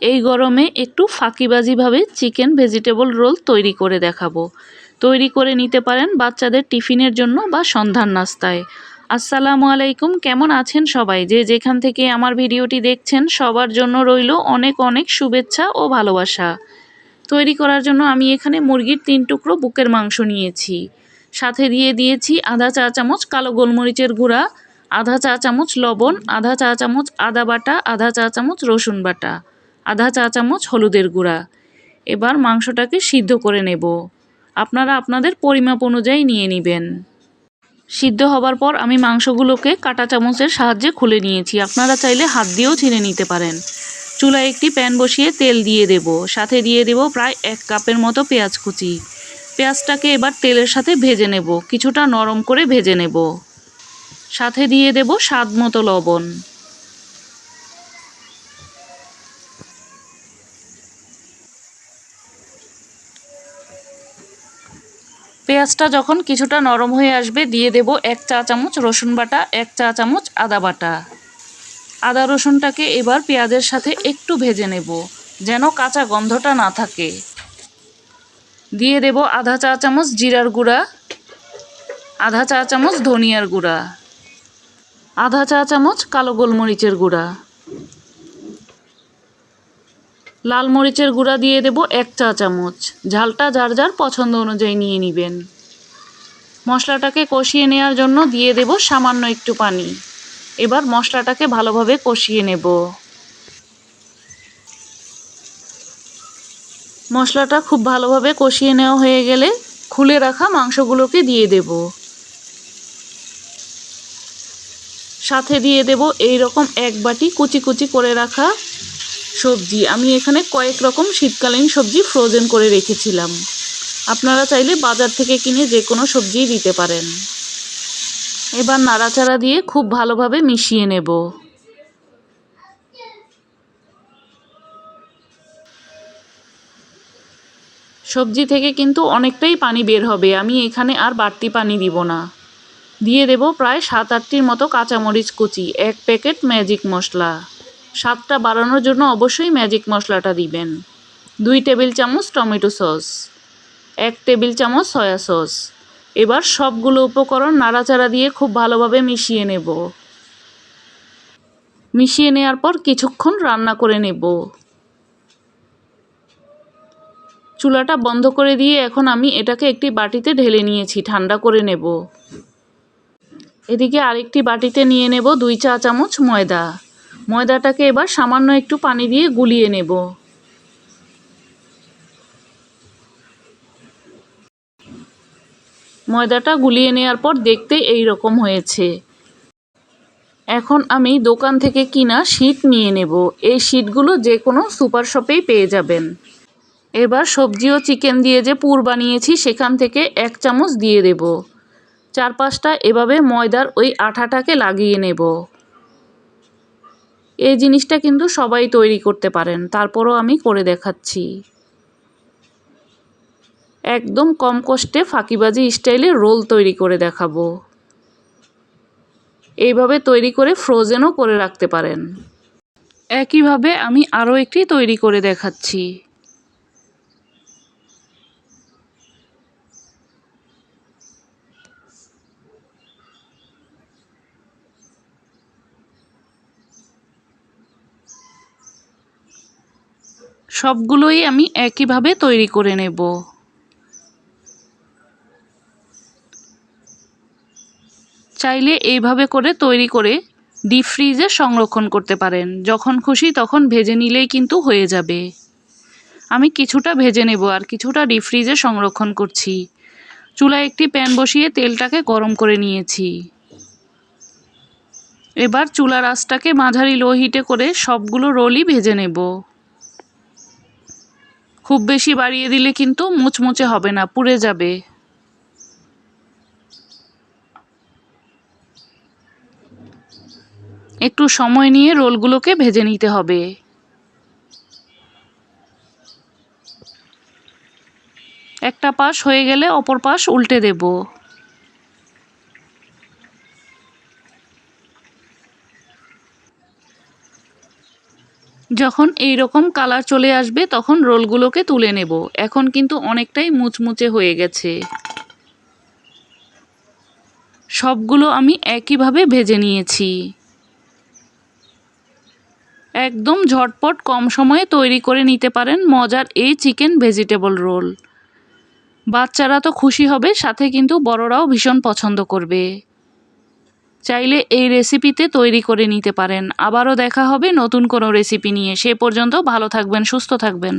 এই গরমে একটু ফাঁকিবাজিভাবে চিকেন ভেজিটেবল রোল তৈরি করে দেখাবো। তৈরি করে নিতে পারেন বাচ্চাদের টিফিনের জন্য বা সন্ধ্যার নাস্তায়। আসসালামু আলাইকুম, কেমন আছেন সবাই? যে যেখান থেকে আমার ভিডিওটি দেখছেন সবার জন্য রইল অনেক অনেক শুভেচ্ছা ও ভালোবাসা। তৈরি করার জন্য আমি এখানে মুরগির 3 টুকরো বুকের মাংস নিয়েছি। সাথে দিয়ে দিয়েছি আধা চা চামচ কালো গোলমরিচের গুঁড়া, আধা চা চামচ লবণ, আধা চা চামচ আদা বাটা, আধা চা চামচ রসুন বাটা, আধা চা চামচ হলুদের গুঁড়া। এবার মাংসটাকে সিদ্ধ করে নেব। আপনারা আপনাদের পরিমাপ অনুযায়ী নিয়ে নেবেন। সিদ্ধ হবার পর আমি মাংসগুলোকে কাঁটা চামচের সাহায্যে খুলে নিয়েছি। আপনারা চাইলে হাত দিয়েও ছিঁড়ে নিতে পারেন। চুলায় একটি প্যান বসিয়ে তেল দিয়ে দেব। সাথে দিয়ে দেব প্রায় 1 কাপের মতো পেঁয়াজ কুচি। পেঁয়াজটাকে এবার তেলের সাথে ভেজে নেব, কিছুটা নরম করে ভেজে নেব। সাথে দিয়ে দেব স্বাদ মতো লবণ। পেঁয়াজটা যখন কিছুটা নরম হয়ে আসবে দিয়ে দেব 1 চা চামচ রসুন বাটা, 1 চা চামচ আদা বাটা। আদা রসুনটাকে এবার পেঁয়াজের সাথে একটু ভেজে নেব, যেন কাঁচা গন্ধটা না থাকে। দিয়ে দেব আধা চা চামচ জিরার গুঁড়া, আধা চা চামচ ধনিয়ার গুঁড়া, আধা চা চামচ কালো গোলমরিচের গুঁড়া, লাল মরিচের গুঁড়া দিয়ে দেব 1 চা চামচ। ঝালটা যার যার পছন্দ অনুযায়ী নিয়ে নেবেন। মশলাটাকে কষিয়ে নেওয়ার জন্য দিয়ে দেব সামান্য একটু পানি। এবার মশলাটাকে ভালোভাবে কষিয়ে নেব। মশলাটা খুব ভালোভাবে কষিয়ে নেওয়া হয়ে গেলে খুলে রাখা মাংসগুলোকে দিয়ে দেব। সাথে দিয়ে দেব এই রকম 1 বাটি কুচি কুচি করে রাখা সবজি। আমি এখানে কয়েক রকম শীতকালীন সবজি ফ্রোজেন করে রেখেছিলাম। আপনারা চাইলে বাজার থেকে কিনে যে কোনো সবজিই দিতে পারেন। এবার নাড়াচাড়া দিয়ে খুব ভালোভাবে মিশিয়ে নেব। সবজি থেকে কিন্তু অনেকটাই পানি বের হবে, আমি এখানে আর বাড়তি পানি দিব না। দিয়ে দেব প্রায় 7-8টির মতো কাঁচামরিচ কুচি, 1 প্যাকেট ম্যাজিক মশলা। স্বাদটা বাড়ানোর জন্য অবশ্যই ম্যাজিক মশলাটা দিবেন। 2 টেবিল চামচ টমেটো সস, 1 টেবিল চামচ সয়া সস। এবার সবগুলো উপকরণ নাড়াচাড়া দিয়ে খুব ভালোভাবে মিশিয়ে নেব। মিশিয়ে নেওয়ার পর কিছুক্ষণ রান্না করে নেব। চুলাটা বন্ধ করে দিয়ে এখন আমি এটাকে একটি বাটিতে ঢেলে নিয়েছি, ঠান্ডা করে নেব। এদিকে আরেকটি বাটিতে নিয়ে নেব 2 চা চামচ ময়দা। ময়দাটাকে এবার সামান্য একটু পানি দিয়ে গুলিয়ে নেব। ময়দাটা গুলিয়ে নেওয়ার পর দেখতে এই রকম হয়েছে। এখন আমি দোকান থেকে কিনা শিট নিয়ে নেব। এই শিটগুলো যে কোনো সুপার শপেই পেয়ে যাবেন। এবার সবজি ও চিকেন দিয়ে যে পুর বানিয়েছি সেখান থেকে 1 চামচ দিয়ে দেব। 4-5টা এভাবে ময়দার ওই আঠাটাকে লাগিয়ে নেব। এই জিনিসটা কিন্তু সবাই তৈরি করতে পারেন, তারপরও আমি করে দেখাচ্ছি। একদম কম কষ্টে ফাঁকিবাজি স্টাইলে রোল তৈরি করে দেখাবো। এইভাবে তৈরি করে ফ্রোজেনও করে রাখতে পারেন। একইভাবে আমি আরও একটি তৈরি করে দেখাচ্ছি। সবগুলোই আমি একইভাবে তৈরি করে নেব। চাইলে এইভাবে করে তৈরি করে ডিপ ফ্রিজে সংরক্ষণ করতে পারেন। যখন খুশি তখন ভেজে নিলেই কিন্তু হয়ে যাবে। আমি কিছুটা ভেজে নেব আর কিছুটা ডিপ ফ্রিজে সংরক্ষণ করছি। চুলায় একটি প্যান বসিয়ে তেলটাকে গরম করে নিয়েছি। এবার চুলার আঁচটাকে মাঝারি লো হিটে করে সবগুলো রোলই ভেজে নেব। খুব বেশি বাড়িয়ে দিলে কিন্তু মুচমুচে হবে না, পুড়ে যাবে। একটু সময় নিয়ে রোলগুলোকে ভেজে নিতে হবে। একটা পাশ হয়ে গেলে অপর পাশ উল্টে দেব। যখন এই রকম কালার চলে আসবে তখন রোলগুলোকে তুলে নেব। এখন কিন্তু অনেকটাই মুচমুচে হয়ে গেছে। সবগুলো আমি একইভাবে ভেজে নিয়েছি। একদম ঝটপট কম সময়ে তৈরি করে নিতে পারেন মজার এই চিকেন ভেজিটেবল রোল। বাচ্চারা তো খুশি হবে, সাথে কিন্তু বড়রাও ভীষণ পছন্দ করবে। চাইলে এই রেসিপিতে তৈরি করে নিতে পারেন। আবারও দেখা হবে নতুন কোনো রেসিপি নিয়ে। সে পর্যন্ত ভালো থাকবেন, সুস্থ থাকবেন।